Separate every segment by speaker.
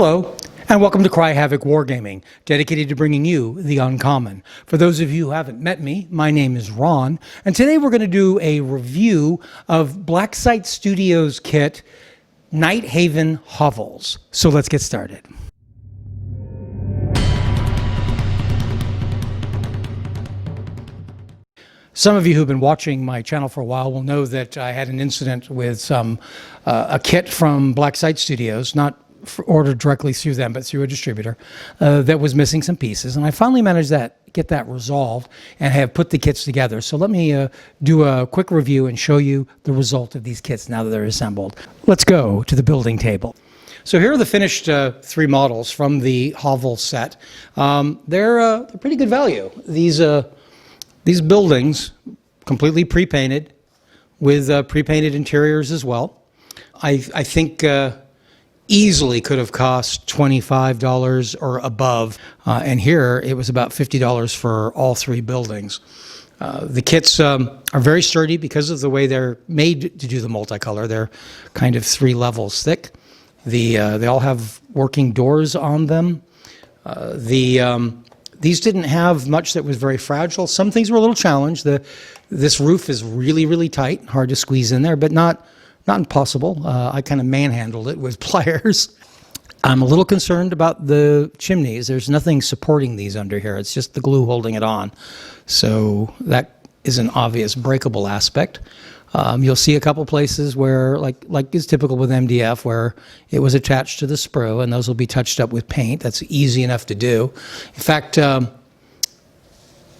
Speaker 1: Hello, and welcome to Havoc Wargaming, dedicated to bringing you the uncommon. For those of you who haven't met me, my name is Ron, and today we're going to do a review of Blacksite Studios' kit, Knighthaven Hovels. So let's get started. Some of you who've been watching my channel for a while will know that I had an incident with a kit from Blacksite Studios, not ordered directly through them, but through a distributor, that was missing some pieces. And I finally managed to get that resolved and have put the kits together. So let me do a quick review and show you the result of these kits now that they're assembled. Let's go to the building table. So here are the finished three models from the Hovel set. They're pretty good value. These buildings, completely pre-painted, with pre-painted interiors as well. I think easily could have cost $25 or above, and here it was about $50 for all three buildings. The kits are very sturdy because of the way they're made to do the multicolor. They're kind of 3 levels thick. They all have working doors on them. These didn't have much that was very fragile. Some things were a little challenged. This roof is really, really tight, hard to squeeze in there, but not impossible. I kind of manhandled it with pliers. I'm a little concerned about the chimneys. There's nothing supporting these under here. It's just the glue holding it on. So that is an obvious breakable aspect. You'll see a couple places where, like is typical with MDF, where it was attached to the sprue, and those will be touched up with paint. That's easy enough to do. In fact, a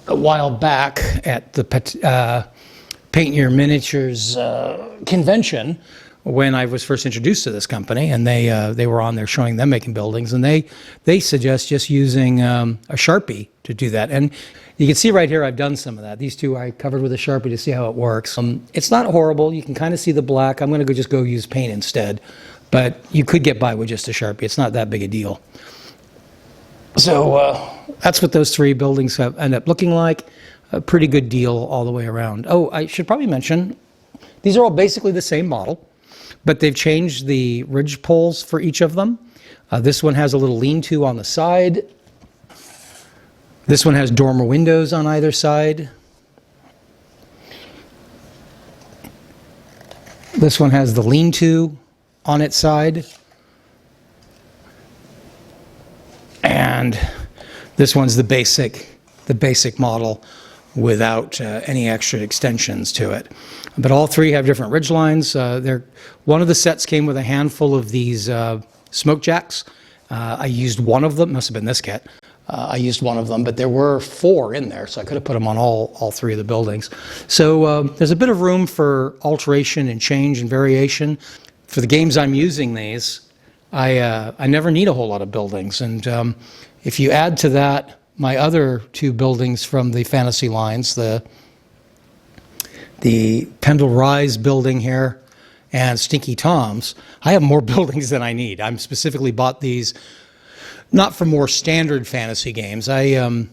Speaker 1: while back at the Paint Your Miniatures convention, when I was first introduced to this company, and they were on there showing them making buildings, and they suggest just using a Sharpie to do that. And you can see right here I've done some of that. These two I covered with a Sharpie to see how it works. It's not horrible. You can kind of see the black. I'm going to just go use paint instead, but you could get by with just a Sharpie. It's not that big a deal. So that's what those three buildings have end up looking like. A pretty good deal all the way around. Oh, I should probably mention, these are all basically the same model, but they've changed the ridge poles for each of them. This one has a little lean-to on the side. This one has dormer windows on either side. This one has the lean-to on its side. And this one's the basic model without any extra extensions to it. But all three have different ridge lines. One of the sets came with a handful of these smoke jacks. I used one of them, must have been this kit. I used one of them, but there were 4 in there, so I could have put them on all three of the buildings. So there's a bit of room for alteration and change and variation. For the games I'm using these, I never need a whole lot of buildings. And if you add to that my other 2 buildings from the fantasy lines, the Pendle Rise building here and Stinky Tom's, I have more buildings than I need. I'm specifically bought these not for more standard fantasy games. I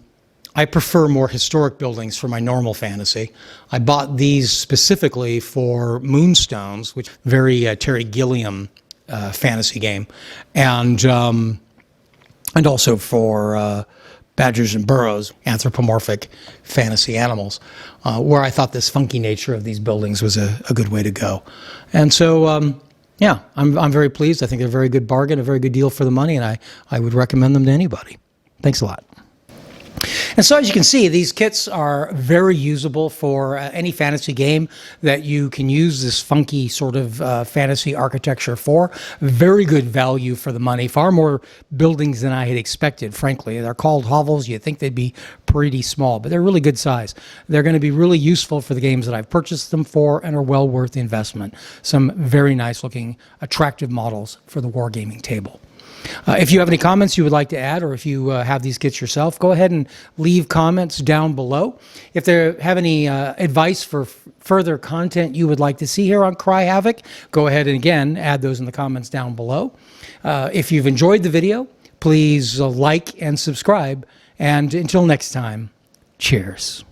Speaker 1: prefer more historic buildings for my normal fantasy. I bought these specifically for Moonstones, which very Terry Gilliam fantasy game, and also for Badgers and Burrows, anthropomorphic fantasy animals, where I thought this funky nature of these buildings was a good way to go. And so, yeah, I'm very pleased. I think they're a very good bargain, a very good deal for the money, and I would recommend them to anybody. Thanks a lot. And so as you can see, these kits are very usable for any fantasy game that you can use this funky sort of fantasy architecture for. Very good value for the money, far more buildings than I had expected, frankly. They're called hovels. You'd think they'd be pretty small, but they're really good size. They're going to be really useful for the games that I've purchased them for and are well worth the investment. Some very nice looking, attractive models for the wargaming table. If you have any comments you would like to add, or if you have these kits yourself, go ahead and leave comments down below. If you have any advice for further content you would like to see here on Havoc, go ahead and again add those in the comments down below. If you've enjoyed the video, please like and subscribe. And until next time, cheers.